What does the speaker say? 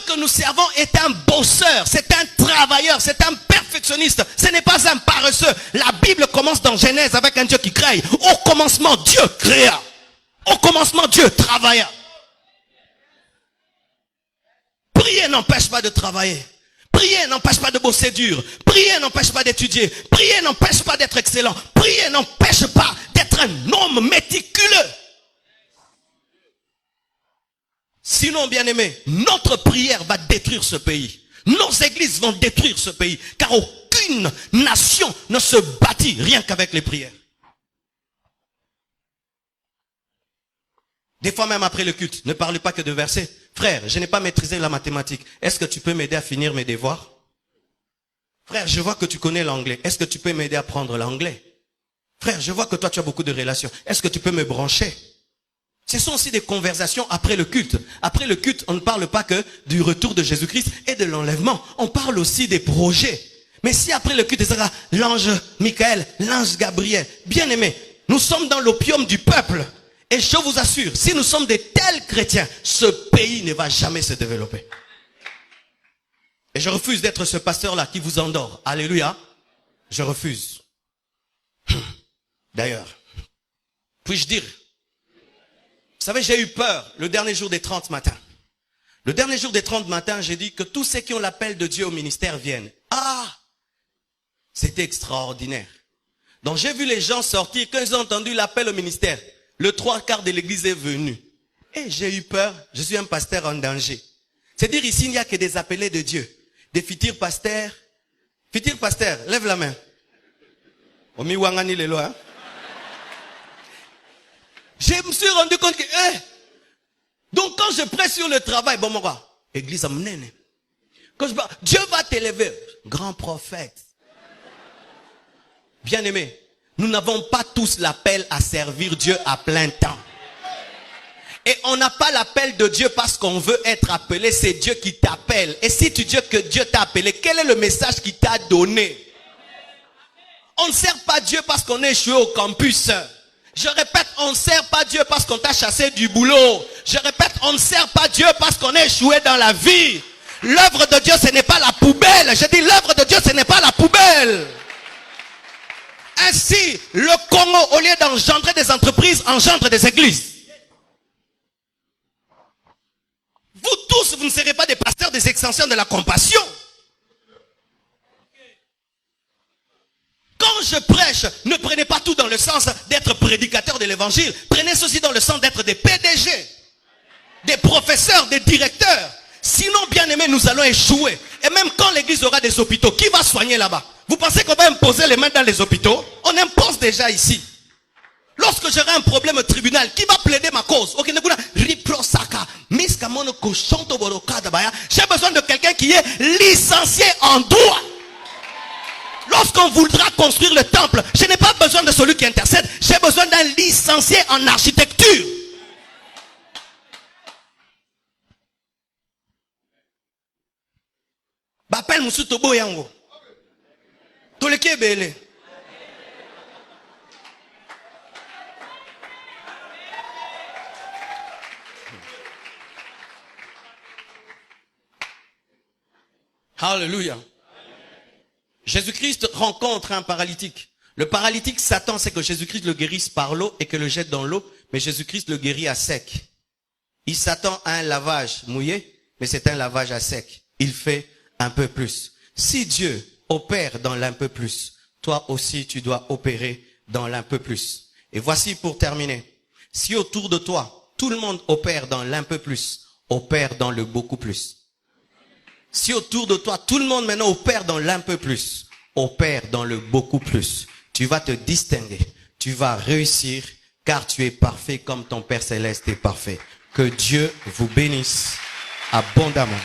que nous servons est un bosseur, c'est un travailleur, c'est un perfectionniste. Ce n'est pas un paresseux. La Bible commence dans Genèse avec un Dieu qui crée. Au commencement, Dieu créa. Au commencement, Dieu travailla. Prier n'empêche pas de travailler. Prier n'empêche pas de bosser dur. Prier n'empêche pas d'étudier. Prier n'empêche pas d'être excellent. Prier n'empêche pas d'être un homme méticuleux. Sinon, bien-aimé, notre prière va détruire ce pays. Nos églises vont détruire ce pays. Car aucune nation ne se bâtit rien qu'avec les prières. Des fois même après le culte, ne parlez pas que de versets. Frère, je n'ai pas maîtrisé la mathématique. Est-ce que tu peux m'aider à finir mes devoirs? Frère, je vois que tu connais l'anglais. Est-ce que tu peux m'aider à prendre l'anglais? Frère, je vois que toi tu as beaucoup de relations. Est-ce que tu peux me brancher? Ce sont aussi des conversations après le culte. Après le culte, on ne parle pas que du retour de Jésus-Christ et de l'enlèvement. On parle aussi des projets. Mais si après le culte, il sera l'ange Michael, l'ange Gabriel, bien aimé, nous sommes dans l'opium du peuple. Et je vous assure, si nous sommes des tels chrétiens, ce pays ne va jamais se développer. Et je refuse d'être ce pasteur-là qui vous endort. Alléluia. Je refuse. D'ailleurs, puis-je dire, vous savez, j'ai eu peur le dernier jour des 30 matins. Le dernier jour des 30 matins, j'ai dit que tous ceux qui ont l'appel de Dieu au ministère viennent. Ah! C'était extraordinaire. Donc j'ai vu les gens sortir, quand ils ont entendu l'appel au ministère, le 3/4 de l'église est venu. Et j'ai eu peur, je suis un pasteur en danger. C'est-à-dire ici, il n'y a que des appelés de Dieu. Des futurs pasteurs. Futurs pasteurs, lève la main. Omi wangani lelo, hein? Je me suis rendu compte que, donc quand je presse sur le travail, bon, mon gars, église à m'nene. Quand je parle, Dieu va t'élever. Grand prophète. Bien aimé, nous n'avons pas tous l'appel à servir Dieu à plein temps. Et on n'a pas l'appel de Dieu parce qu'on veut être appelé, c'est Dieu qui t'appelle. Et si tu dis que Dieu t'a appelé, quel est le message qu'il t'a donné? On ne sert pas Dieu parce qu'on est échoué au campus. Je répète, on ne sert pas Dieu parce qu'on t'a chassé du boulot. Je répète, on ne sert pas Dieu parce qu'on est échoué dans la vie. L'œuvre de Dieu, ce n'est pas la poubelle. Je dis, l'œuvre de Dieu, ce n'est pas la poubelle. Ainsi, le Congo, au lieu d'engendrer des entreprises, engendre des églises. Vous tous, vous ne serez pas des pasteurs des extensions de la compassion. Quand je prêche, ne prenez pas tout dans le sens d'être prédicateur de l'évangile. Prenez ceci dans le sens d'être des PDG, des professeurs, des directeurs. Sinon, bien aimé, nous allons échouer. Et même quand l'église aura des hôpitaux, qui va soigner là-bas? Vous pensez qu'on va imposer les mains dans les hôpitaux? On impose déjà ici. Lorsque j'aurai un problème au tribunal, qui va plaider ma cause? J'ai besoin de quelqu'un qui est licencié en droit. Lorsqu'on voudra construire le temple, je n'ai pas besoin de celui qui intercède. J'ai besoin d'un licencié en architecture. Bapel Musuto Boyango. Toleke Bele. Hallelujah. Jésus-Christ rencontre un paralytique. Le paralytique s'attend, c'est que Jésus-Christ le guérisse par l'eau et que le jette dans l'eau, mais Jésus-Christ le guérit à sec. Il s'attend à un lavage mouillé, mais c'est un lavage à sec. Il fait un peu plus. Si Dieu opère dans l'un peu plus, toi aussi tu dois opérer dans l'un peu plus. Et voici pour terminer. Si autour de toi, tout le monde opère dans l'un peu plus, opère dans le beaucoup plus. Si autour de toi, tout le monde maintenant opère dans l'un peu plus, opère dans le beaucoup plus, tu vas te distinguer, tu vas réussir, car tu es parfait comme ton Père Céleste est parfait. Que Dieu vous bénisse abondamment.